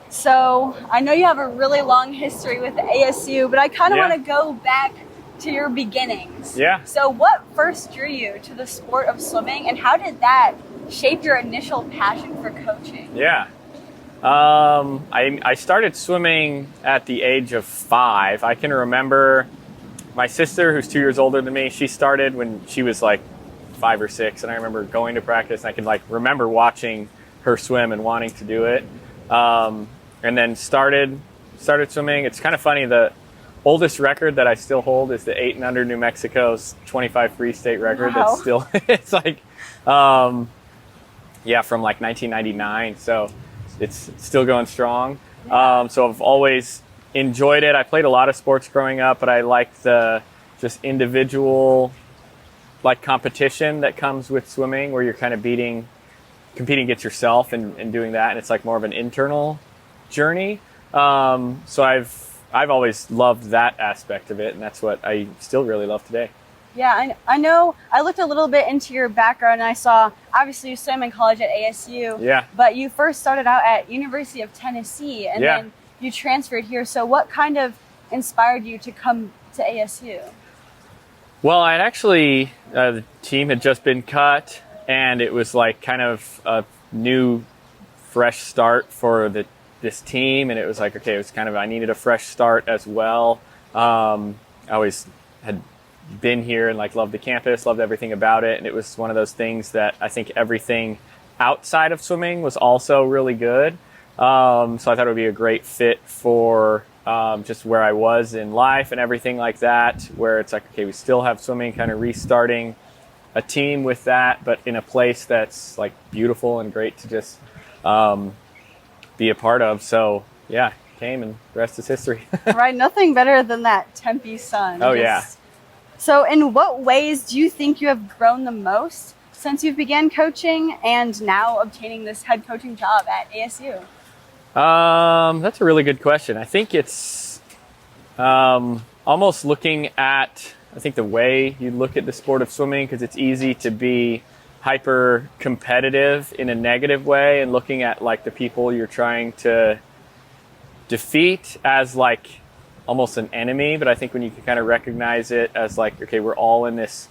So I know you have a really long history with the ASU, but I kind of want to go back to your beginnings. Yeah. So what first drew you to the sport of swimming, and how did that shape your initial passion for coaching? Yeah. I started swimming at the age of 5. I can remember my sister, who's 2 years older than me, she started when she was like 5 or 6, and I remember going to practice, and I can like remember watching her swim and wanting to do it. And then started swimming. It's kind of funny, the oldest record that I still hold is the 8 and under New Mexico's 25 free state record. Wow. That's still, it's like, from like 1999. So it's still going strong. So I've always enjoyed it. I played a lot of sports growing up, but I liked the just individual like competition that comes with swimming, where you're kind of competing against yourself and doing that. And it's like more of an internal journey. So I've always loved that aspect of it, and that's what I still really love today. Yeah, I know. I looked a little bit into your background, and I saw, obviously, you swam in college at ASU. Yeah. But you first started out at University of Tennessee, and then you transferred here. So what kind of inspired you to come to ASU? Well, I'd actually, the team had just been cut, and it was like kind of a new, fresh start for this team. And it was like, okay, it was kind of, I needed a fresh start as well. I always had been here and like loved the campus, loved everything about it. And it was one of those things that I think everything outside of swimming was also really good. So I thought it would be a great fit for just where I was in life and everything like that, where it's like, okay, we still have swimming, kind of restarting a team with that, but in a place that's like beautiful and great to just be a part of. So yeah, came, and the rest is history. Right, nothing better than that Tempe sun. Oh yeah. So in what ways do you think you have grown the most since you began coaching and now obtaining this head coaching job at ASU? That's a really good question. I think it's almost looking at, I think the way you look at the sport of swimming, because it's easy to be hyper competitive in a negative way, and looking at like the people you're trying to defeat as like almost an enemy. But I think when you can kind of recognize it as like, okay, we're all in this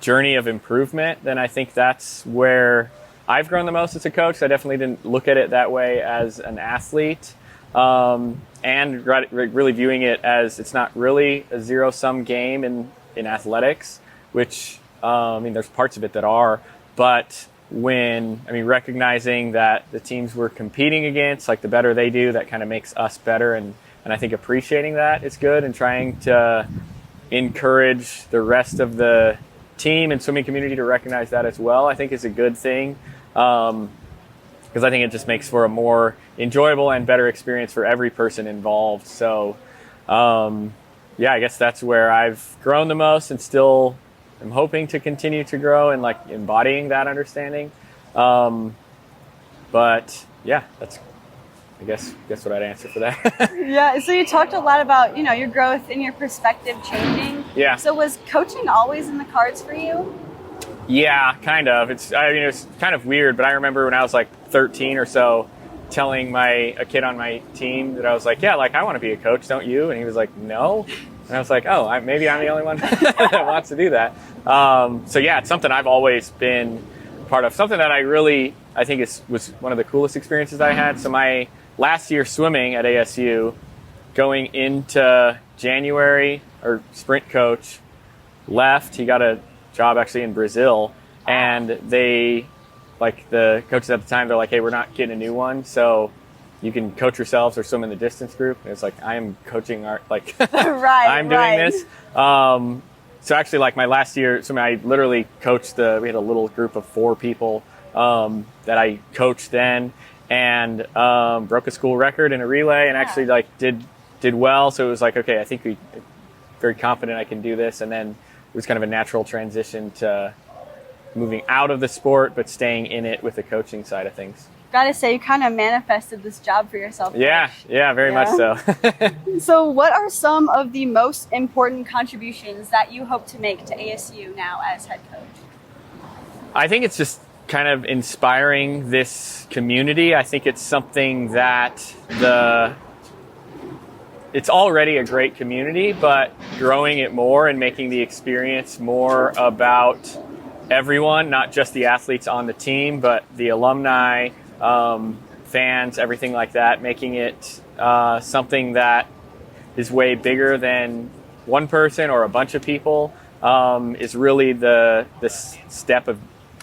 journey of improvement, then I think that's where I've grown the most as a coach. I definitely didn't look at it that way as an athlete, and really viewing it as it's not really a zero-sum game in athletics, which there's parts of it that are, but recognizing that the teams we're competing against, like the better they do, that kind of makes us better, and I think appreciating that is good, and trying to encourage the rest of the team and swimming community to recognize that as well, I think is a good thing, because I think it just makes for a more enjoyable and better experience for every person involved. So I guess that's where I've grown the most, and still I'm hoping to continue to grow and like embodying that understanding. But yeah, that's, I guess what I'd answer for that. Yeah, so you talked a lot about, your growth and your perspective changing. Yeah. So was coaching always in the cards for you? Yeah, kind of. It's kind of weird, but I remember when I was like 13 or so, telling a kid on my team that I was like, yeah, like I want to be a coach, don't you? And he was like, no. And I was like, oh, maybe I'm the only one that wants to do that. So yeah, it's something I've always been part of. Something that I think was one of the coolest experiences I had. So my last year swimming at ASU, going into January, our sprint coach left. He got a job actually in Brazil, and the coaches at the time, they're like, hey, we're not getting a new one, so you can coach yourselves or swim in the distance group. And it's like, I am coaching right, I'm doing this. So actually, like my last year, I literally coached we had a little group of 4 people that I coached then, and broke a school record in a relay, and actually like did well. So it was like, okay, I think we very confident I can do this. And then it was kind of a natural transition to moving out of the sport, but staying in it with the coaching side of things. Gotta say, you kind of manifested this job for yourself. Yeah, very much so. So what are some of the most important contributions that you hope to make to ASU now as head coach? I think it's just kind of inspiring this community. I think it's something that it's already a great community, but growing it more and making the experience more about everyone, not just the athletes on the team, but the alumni, fans, everything like that, making it something that is way bigger than one person or a bunch of people, is really the step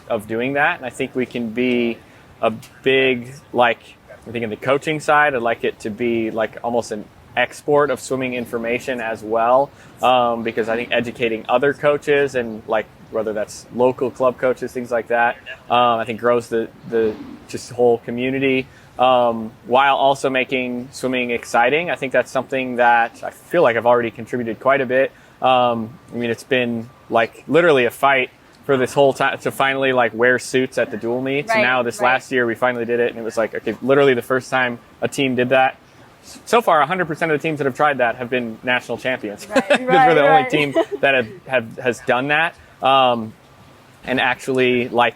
of doing that. And I think we can be a big, like, I think in the coaching side, I'd like it to be like almost an export of swimming information as well, because I think educating other coaches and like whether that's local club coaches, things like that, I think grows the just whole community, while also making swimming exciting. I think that's something that I feel like I've already contributed quite a bit. I mean, it's been like literally a fight for this whole time to finally like wear suits at the dual meets. Right, and now this last year we finally did it, and it was like, okay, literally the first time a team did that. So far, 100% of the teams that have tried that have been national champions. Right, Because we're the only team that has done that, and actually like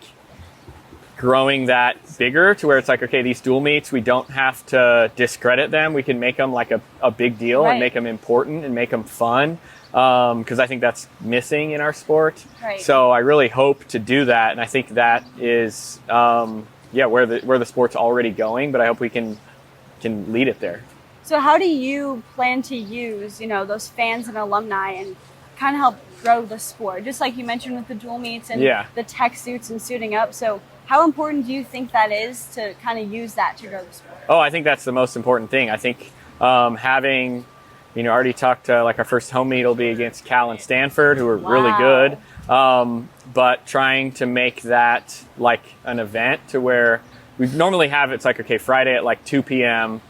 growing that bigger to where it's like, okay, these dual meets, we don't have to discredit them. We can make them like a big deal, right, and make them important and make them fun, because I think that's missing in our sport. Right. So I really hope to do that, and I think that is where the sport's already going, but I hope we can lead it there. So how do you plan to use, those fans and alumni and kind of help grow the sport? Just like you mentioned with the dual meets and the tech suits and suiting up. So how important do you think that is to kind of use that to grow the sport? Oh, I think that's the most important thing. I think having, already talked to like our first home meet will be against Cal and Stanford, who are really good. But trying to make that like an event to where we normally have it's like, okay, Friday at like 2 p.m.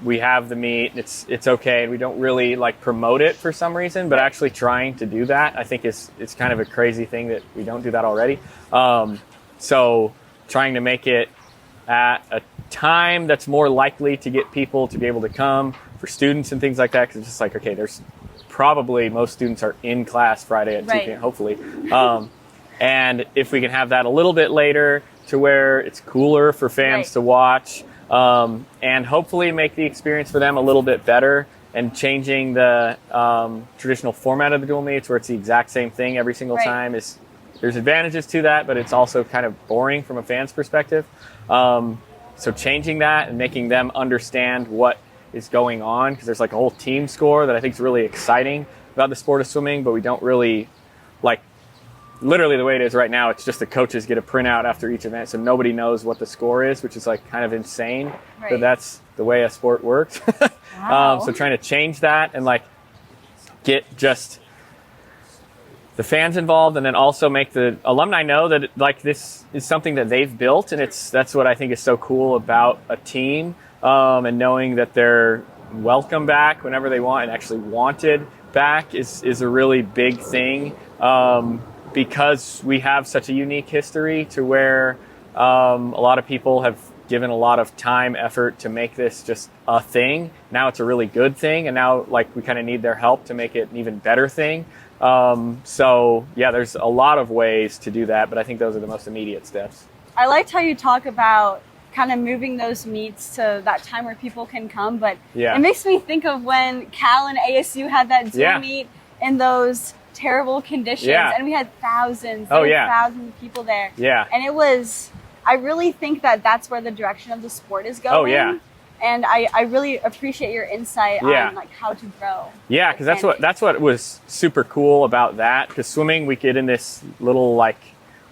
We have the meet. It's okay. We don't really like promote it for some reason, but actually trying to do that, I think it's kind of a crazy thing that we don't do that already. So trying to make it at a time that's more likely to get people to be able to come for students and things like that. Cause it's just like, okay, there's probably most students are in class Friday at 2 p.m. hopefully. And if we can have that a little bit later to where it's cooler for fans to watch, and hopefully make the experience for them a little bit better, and changing the traditional format of the dual meets where it's the exact same thing every single time there's advantages to that, but it's also kind of boring from a fan's perspective. So changing that and making them understand what is going on, because there's like a whole team score that I think is really exciting about the sport of swimming, but we don't really like. Literally the way it is right now, it's just the coaches get a printout after each event, so nobody knows what the score is, which is like kind of insane. But that's the way a sport works. Wow. So trying to change that and like get just the fans involved, and then also make the alumni know that like this is something that they've built, and that's what I think is so cool about a team, and knowing that they're welcome back whenever they want and actually wanted back is a really big thing. Because we have such a unique history to where a lot of people have given a lot of time, effort to make this just a thing. Now it's a really good thing, and now like we kind of need their help to make it an even better thing. So yeah, there's a lot of ways to do that, but I think those are the most immediate steps. I liked how you talk about kind of moving those meets to that time where people can come, but it makes me think of when Cal and ASU had that dual meet in those terrible conditions, and we had thousands of people there, and it was, I really think that that's where the direction of the sport is going. And I really appreciate your insight on like how to grow. Because that's what was super cool about that, because swimming, we get in this little like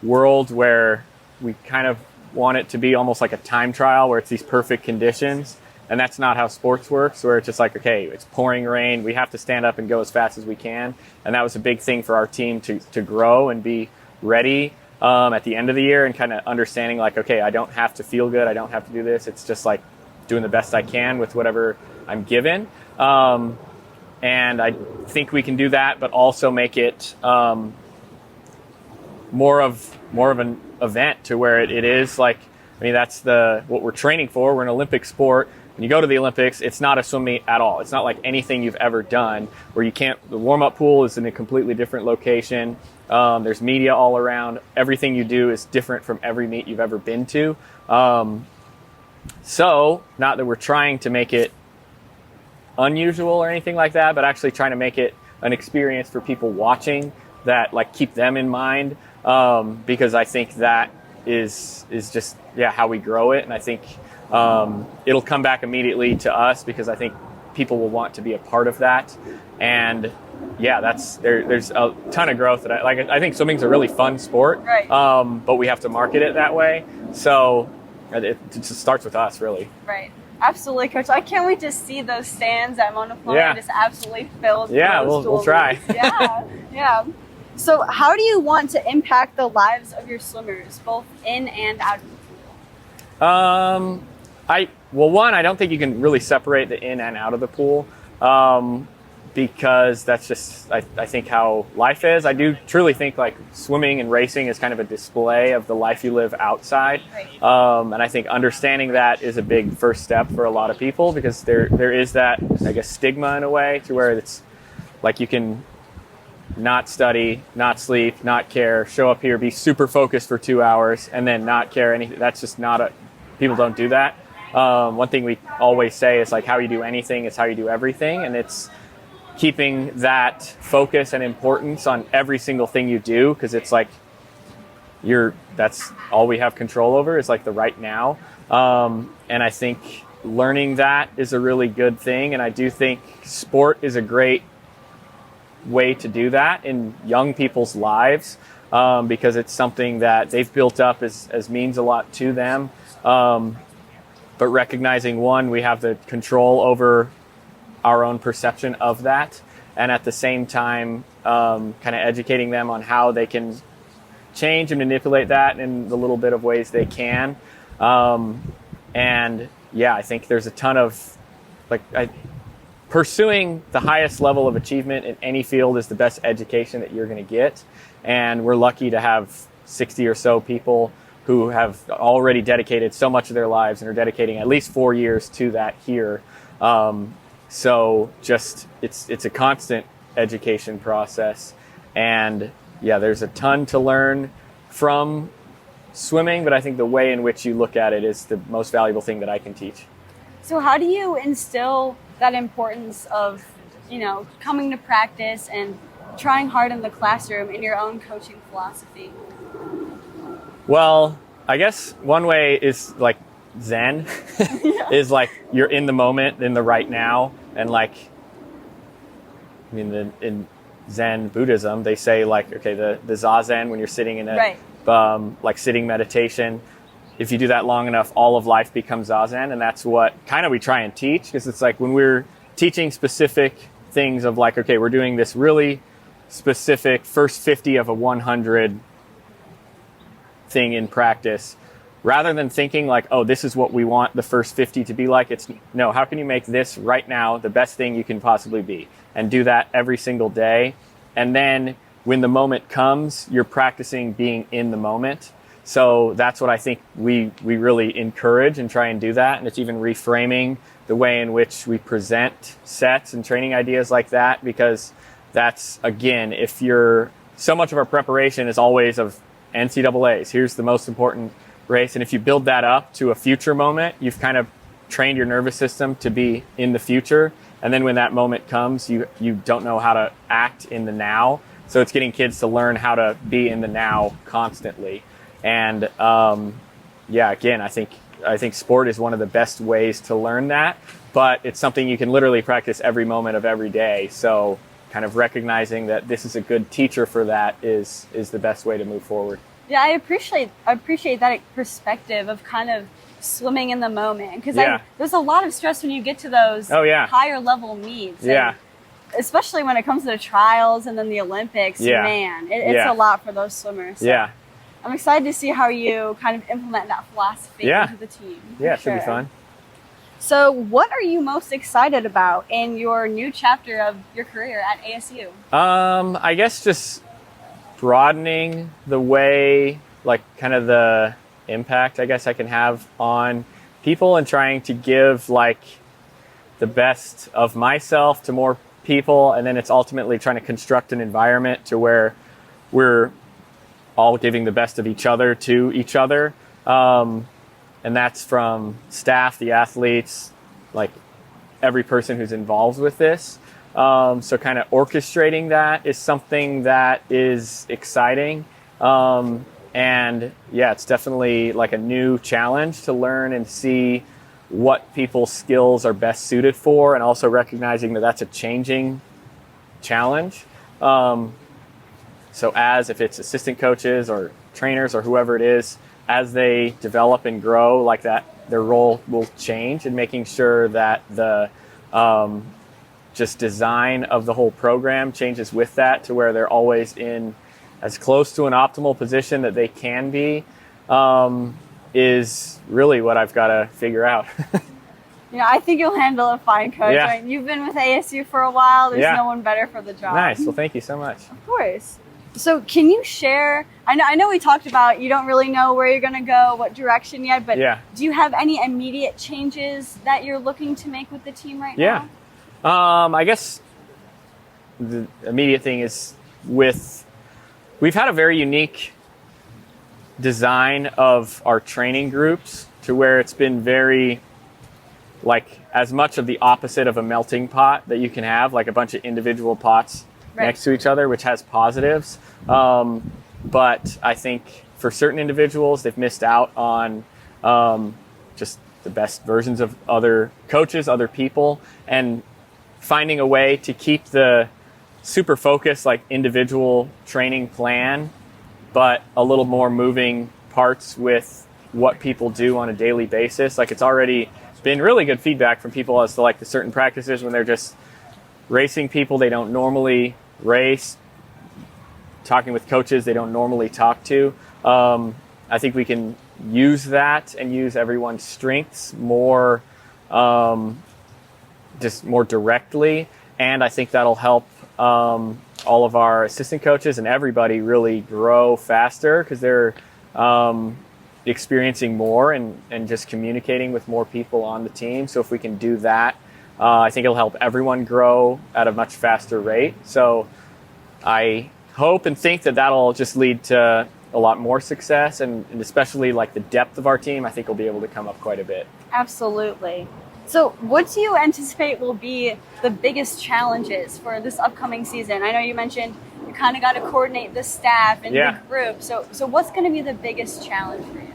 world where we kind of want it to be almost like a time trial where it's these perfect conditions. And that's not how sports works, where it's just like, okay, it's pouring rain, we have to stand up and go as fast as we can. And that was a big thing for our team to grow and be ready at the end of the year, and kind of understanding like, okay, I don't have to feel good, I don't have to do this. It's just like doing the best I can with whatever I'm given. And I think we can do that, but also make it more of an event to where it is like I mean, that's what we're training for. We're an Olympic sport. When you go to the Olympics, it's not a swim meet at all. It's not like anything you've ever done where the warm-up pool is in a completely different location. There's media all around. Everything you do is different from every meet you've ever been to. So not that we're trying to make it unusual or anything like that, but actually trying to make it an experience for people watching that like keep them in mind. Because I think that is just, how we grow it. And I think, it'll come back immediately to us because I think people will want to be a part of that. And there's a ton of growth that I think swimming's a really fun sport, right. But we have to market it that way. So it just starts with us, really. Right. Absolutely, Coach. I can't wait to see those stands at Mona Florida just absolutely filled. Yeah, we'll try. Yeah. So how do you want to impact the lives of your swimmers, both in and out of the pool? I don't think you can really separate the in and out of the pool, because that's just, I think, how life is. I do truly think like swimming and racing is kind of a display of the life you live outside. Right. And I think understanding that is a big first step for a lot of people, because there is that, I guess, stigma in a way to where it's like you can not study, not sleep, not care, show up here, be super focused for 2 hours, and then not care anything. That's just people don't do that. One thing we always say is like how you do anything is how you do everything. And it's keeping that focus and importance on every single thing you do. Cause it's like that's all we have control over is like the right now. And I think learning that is a really good thing. And I do think sport is a great way to do that in young people's lives, because it's something that they've built up as means a lot to them. But recognizing, one, we have the control over our own perception of that, and at the same time, kind of educating them on how they can change and manipulate that in the little bit of ways they can. I think there's a ton of pursuing the highest level of achievement in any field is the best education that you're going to get. And we're lucky to have 60 or so people who have already dedicated so much of their lives and are dedicating at least 4 years to that here. So just, it's a constant education process. And there's a ton to learn from swimming, but I think the way in which you look at it is the most valuable thing that I can teach. So how do you instill that importance of, coming to practice and trying hard in the classroom in your own coaching philosophy? Well, I guess one way is like Zen, is like you're in the moment, in the right now. And in Zen Buddhism, they say the Zazen, when you're sitting in a sitting meditation, if you do that long enough, all of life becomes Zazen. And that's what kind of we try and teach, because it's like when we're teaching specific things of we're doing this really specific first 50 of a 100 thing in practice, rather than thinking this is what we want the first 50 to be like, it's no, how can you make this right now the best thing you can possibly be, and do that every single day. And then when the moment comes, you're practicing being in the moment. So that's what I think we really encourage and try and do that. And it's even reframing the way in which we present sets and training ideas like that, because that's, again, so much of our preparation is always of NCAAs. Here's the most important race. And if you build that up to a future moment, you've kind of trained your nervous system to be in the future. And then when that moment comes, you don't know how to act in the now. So it's getting kids to learn how to be in the now constantly. And again, I think sport is one of the best ways to learn that, but it's something you can literally practice every moment of every day. So kind of recognizing that this is a good teacher for that is the best way to move forward. Yeah, I appreciate that perspective of kind of swimming in the moment, because there's a lot of stress when you get to those higher level meets. Yeah. Especially when it comes to the trials and then the Olympics, man, it's a lot for those swimmers. So I'm excited to see how you kind of implement that philosophy into the team. Yeah, it should be fun. So what are you most excited about in your new chapter of your career at ASU? I guess just broadening the way, kind of the impact I guess I can have on people, and trying to give like the best of myself to more people. And then it's ultimately trying to construct an environment to where we're all giving the best of each other to each other. And that's from staff, the athletes, like every person who's involved with this. So kind of orchestrating that is something that is exciting. And yeah, it's definitely like a new challenge to learn and see what people's skills are best suited for, and also recognizing that that's a changing challenge. So as if it's assistant coaches or trainers or whoever it is, as they develop and grow like that, their role will change, and making sure that the just design of the whole program changes with that, to where they're always in as close to an optimal position that they can be, is really what I've got to figure out. I think you'll handle it fine, Coach. Yeah. Right? You've been with ASU for a while. There's no one better for the job. Nice. Well, thank you so much. Of course. So can you share, I know we talked about you don't really know where you're going to go, what direction yet, but do you have any immediate changes that you're looking to make with the team right now? I guess the immediate thing is we've had a very unique design of our training groups, to where it's been very like as much of the opposite of a melting pot that you can have, like a bunch of individual pots next to each other, which has positives. But I think for certain individuals, they've missed out on just the best versions of other coaches, other people, and finding a way to keep the super focused, like individual training plan, but a little more moving parts with what people do on a daily basis. Like it's already been really good feedback from people as to like the certain practices when they're just racing people they don't normally race, talking with coaches they don't normally talk to. I think we can use that and use everyone's strengths more, just more directly. And I think that'll help all of our assistant coaches and everybody really grow faster, because they're experiencing more and just communicating with more people on the team. So if we can do that, I think it'll help everyone grow at a much faster rate. So I hope and think that that'll just lead to a lot more success, and especially like the depth of our team, I think will be able to come up quite a bit. Absolutely. So what do you anticipate will be the biggest challenges for this upcoming season? I know you mentioned you kind of got to coordinate the staff and the group. So what's going to be the biggest challenge for you?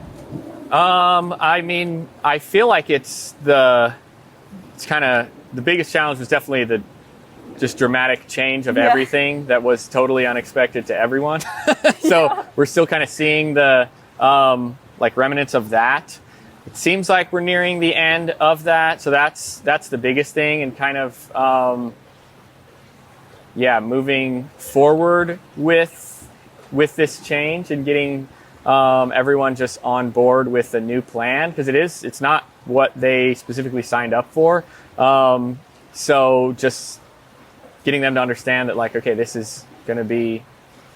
I mean, I feel like it's kind of the biggest challenge was definitely the just dramatic change of everything that was totally unexpected to everyone. So we're still kind of seeing the like remnants of that. It seems like we're nearing the end of that. So that's the biggest thing, and kind of moving forward with this change and getting everyone just on board with the new plan, because it's not what they specifically signed up for. So just getting them to understand that, like, okay, this is going to be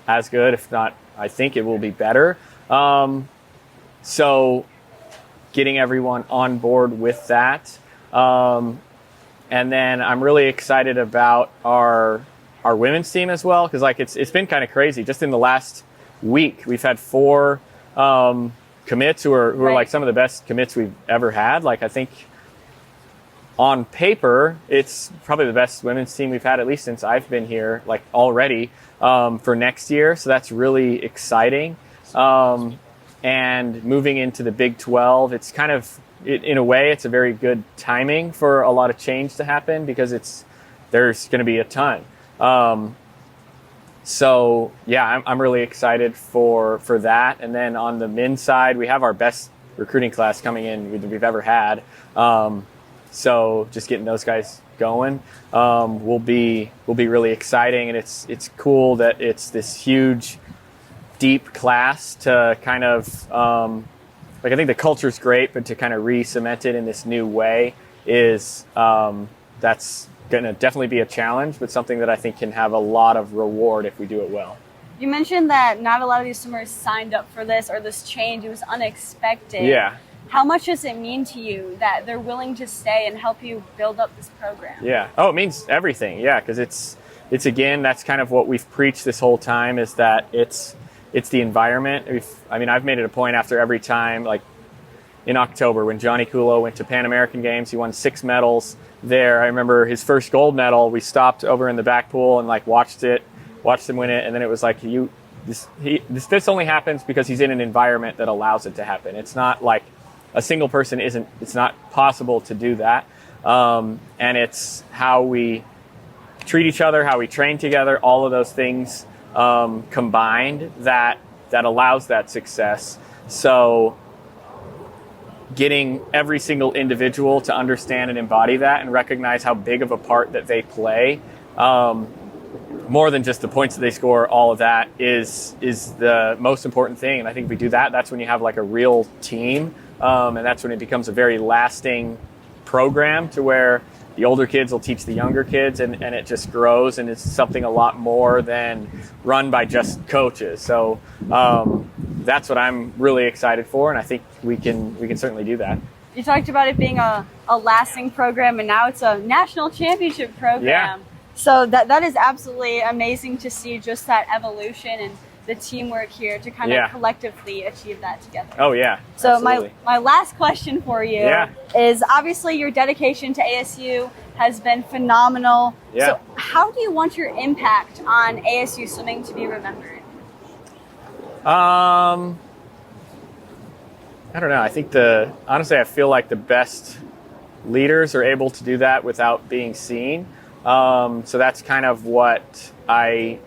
as good, if not, I think it will be better. So getting everyone on board with that. And then I'm really excited about our women's team as well, because like it's been kind of crazy. Just in the last week, we've had 4 commits who are like some of the best commits we've ever had. Like I think on paper, it's probably the best women's team we've had, at least since I've been here, like already, for next year. So that's really exciting. And moving into the Big 12, it's kind of, in a way, it's a very good timing for a lot of change to happen, because there's going to be a ton. So yeah, I'm really excited for that. And then on the men's side, we have our best recruiting class coming in we've ever had. So just getting those guys going will be really exciting, and it's cool that it's this huge, deep class to kind of like I think the culture's great, but to kind of re-cement it in this new way is that's going to definitely be a challenge, but something that I think can have a lot of reward if we do it well. You mentioned that not a lot of these swimmers signed up for this or this change. It was unexpected. Yeah. How much does it mean to you that they're willing to stay and help you build up this program? Yeah. Oh, it means everything. Yeah, because it's again, that's kind of what we've preached this whole time, is that it's the environment. I've made it a point after every time, like in October when Johnny Kulo went to Pan American Games, he won 6 medals there. I remember his first gold medal, we stopped over in the back pool and like watched him win it, and then it was like this only happens because he's in an environment that allows it to happen. It's not like a single person it's not possible to do that. And it's how we treat each other, how we train together, all of those things combined that allows that success. So getting every single individual to understand and embody that and recognize how big of a part that they play, more than just the points that they score, all of that is the most important thing. And I think if we do that, that's when you have like a real team. And that's when it becomes a very lasting program, to where the older kids will teach the younger kids, and it just grows, and it's something a lot more than run by just coaches. So that's what I'm really excited for, and I think we can certainly do that. You talked about it being a lasting program, and now it's a national championship program. Yeah. So that is absolutely amazing to see, just that evolution and the teamwork here to kind of collectively achieve that together. Oh yeah. So absolutely. my last question for you is, obviously your dedication to ASU has been phenomenal. Yeah. So how do you want your impact on ASU swimming to be remembered? I don't know. I think honestly, I feel like the best leaders are able to do that without being seen. So that's kind of what I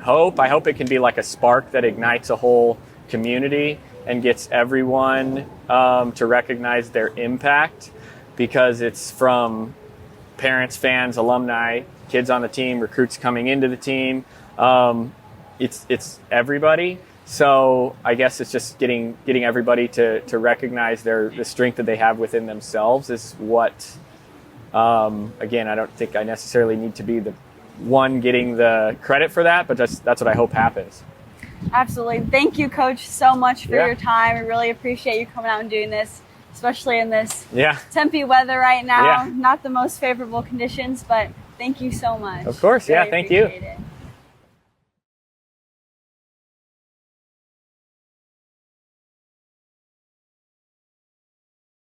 hope. I hope it can be like a spark that ignites a whole community and gets everyone to recognize their impact, because it's from parents, fans, alumni, kids on the team, recruits coming into the team. It's everybody. So I guess it's just getting everybody to recognize the strength that they have within themselves is what, again, I don't think I necessarily need to be the one getting the credit for that, but that's what I hope happens. Absolutely. Thank you, Coach, so much for your time. I really appreciate you coming out and doing this, especially in this Tempe weather right now. Not the most favorable conditions, but thank you so much. Of course. Really thank you. It.